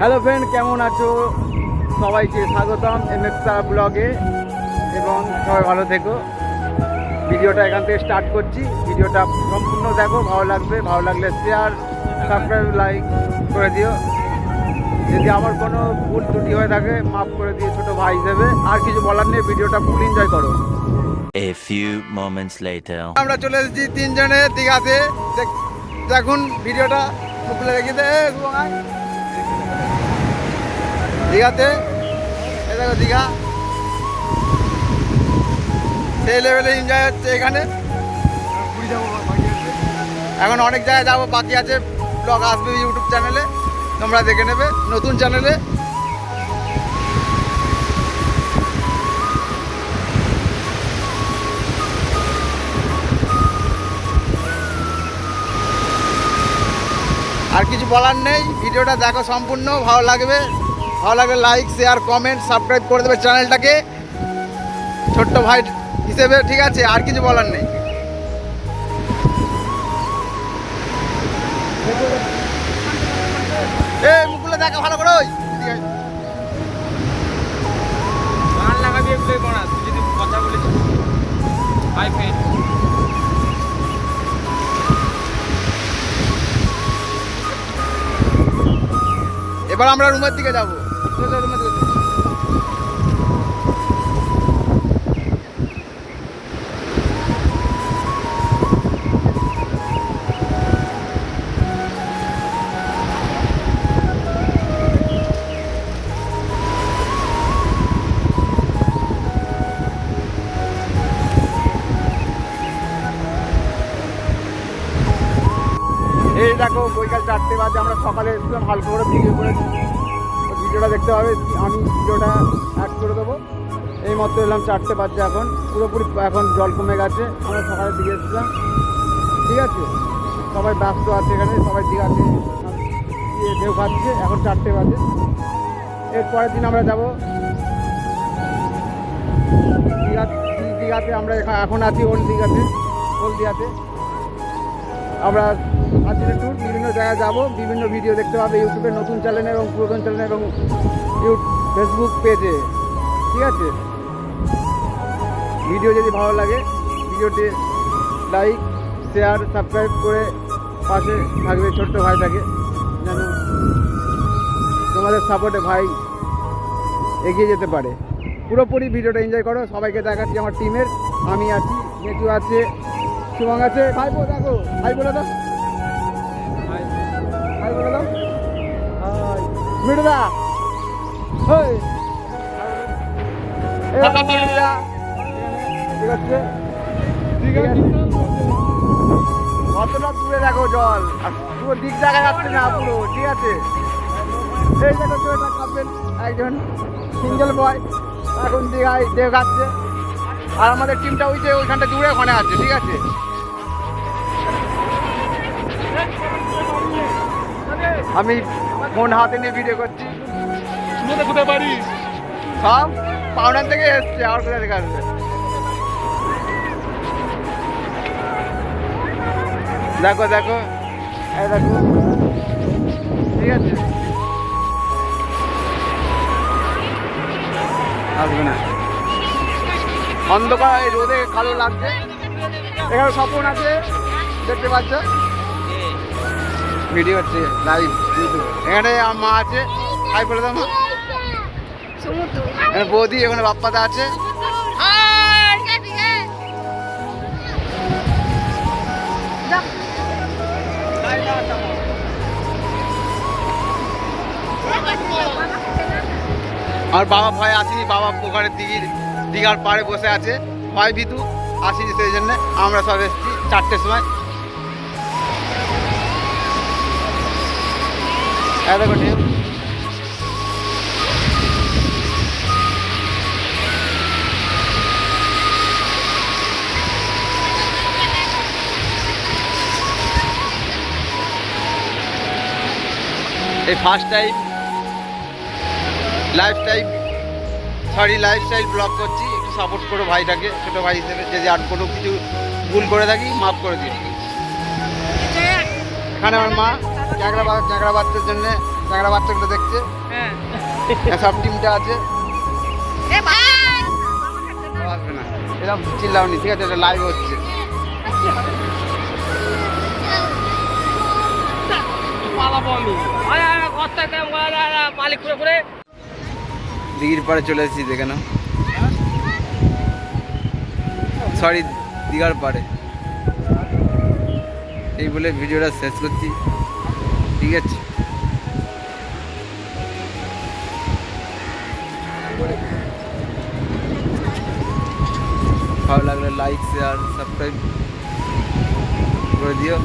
Hello friend, কেমন আছো? সবাইকে স্বাগতম MX ব্লগে এবং সবাই ভালো থেকো। ভিডিওটা এখান থেকে স্টার্ট করছি। ভিডিওটা সম্পূর্ণ দেখো, ভালো লাগবে। ভালো লাগলে শেয়ার, সাবস্ক্রাইব, লাইক করে দিও। যদি আমার কোনো ভুল ত্রুটি হয়ে থাকে মাফ করে দিও ছোটো ভাই হিসেবে। আর কিছু বলার নেই, ভিডিওটা ফুল এনজয় করো। A few moments later. আমরা চলে এসেছি তিনজনে দীঘাতে। দেখুন ভিডিওটা খুলে রেখে দে দীঘাতে। এই দেখো দীঘা, সেই লেভেলে এনজয় হচ্ছে এখানে। এখন অনেক জায়গায় যাবো, বাকি আছে। ব্লগ আসবে ইউটিউব চ্যানেলে, তোমরা দেখে নেবে নতুন চ্যানেলে। আর কিছু বলার নেই, ভিডিওটা দেখো সম্পূর্ণ, ভালো লাগবে। ভালো লাগলে লাইক, শেয়ার, কমেন্ট, সাবস্ক্রাইব করে দেবে চ্যানেলটাকে ছোট্ট ভাই হিসেবে, ঠিক আছে? আর কিছু বলার নেই। এই মুখগুলো দেখো ভালো করে। ওই গান লাগাবি এগুলো করা, তুই যদি কথা বলেছিস হাই ফ্রেন্ড। এবার আমরা রুমের দিকে যাবো। রুমের দিকে এই দেখো, বৈকাল 4টে বাজে। আমরা সকালে এসেছিলাম, হালকা করে ভিডিও করেছি। ভিডিওটা দেখতে হবে, আমি ভিডিওটা অ্যাড করে দেবো। এই মাত্র এলাম, 4টে বাজে এখন। পুরোপুরি এখন জল কমে গেছে। আমরা সকালের দিকে এসেছিলাম, ঠিক আছে? সবাই ব্যস্ত আছে এখানে, সবাই দীঘাতে ঢেউ খাচ্ছে। এখন 4টে বাজে। এর পরের দিন আমরা যাবো দীঘাতে। আমরা এখন আছি ওল্ড দীঘাতে, হলদিয়াতে। আমরা আজকের ট্যুর বিভিন্ন জায়গায় যাব, বিভিন্ন ভিডিও দেখতে পাবে ইউটিউবের নতুন চ্যানেলে এবং পুরাতন চ্যানেলে এবং ফেসবুক পেজে, ঠিক আছে? ভিডিও যদি ভালো লাগে ভিডিওটি লাইক, শেয়ার, সাবস্ক্রাইব করে পাশে থাকবে ছোট্ট ভাইটাকে, যেন তোমাদের সাপোর্টে ভাই এগিয়ে যেতে পারে। পুরোপুরি ভিডিওটা এনজয় করো। সবাইকে দেখাচ্ছি আমার টিমের। আমি আছি, নেটু আছে, শুভং আছে। ভাই বলো, দেখো ভাই বলে দাও, ভাই বলে দাও। মিঠুদা, ওই ঠিক আছে, ঠিক আছে। কতটা দূরে দেখো জল, আর পুরো দিক দেখা যাচ্ছে না পুরো, ঠিক আছে? এই দেখো তো, একটা কাপেল, একজন সিঙ্গেল বয় এখন দীঘায় ঢেউ খাচ্ছে। আর আমাদের টিমটা ওই যে ওইখানটা দূরে ওখানে আছে, ঠিক আছে? আমি ফোন হাতে নিয়ে ভিডিও করছি। কোথায় পারিস? সব পাউডার থেকে এসছে, আর কোথা থেকে আসবে? দেখো দেখো, এই দেখো, ঠিক আছে? আসবে না, অন্ধকার, এই রোদে কালো লাগছে। এখানে স্বপন আছে, দেখতে পাচ্ছ, ভিডিও হচ্ছে লাইভ ইউটিউব। এখানে আমার মা আছে, হাই বলে দাও মা। এখানে বৌদি, এখানে বাপ্পাদা আছে। আর বাবা ভয় আসেনি, বাবা ওখানে দীঘার পাড়ে বসে আছে, ভয় ভীতু আসেনি, সেই জন্যে আমরা সব এসেছি 4টের সময়। দেখো ঢেউ, এই ফার্স্ট টাইম লাইফস্টাইল ব্লগ করছি। একটু সাপোর্ট করো ভাইটাকে, ছোটো ভাই হিসেবে। যদি আর কোনো কিছু ভুল করে থাকি মাফ করে দিও। এখানে আমার মা চ্যাংড়া বাচ্চার জন্যে চ্যাংড়া বাচ্চাগুলো দেখছে, হ্যাঁ সব টিমটা আছে। আসবে না, এরকম চিল্লাওনি, ঠিক আছে? এটা লাইভ হচ্ছে। পালাবো আমি। কষ্ট মালিক করে করে দিঘির পাড়ে চলে এসেছি, দেখে নাও। সরি, দীঘার পাড়ে। এই বলে ভিডিওটা শেষ করছি, ঠিক আছে? ভালো লাগলে লাইক শেয়ার সাবস্ক্রাইব করে দিও।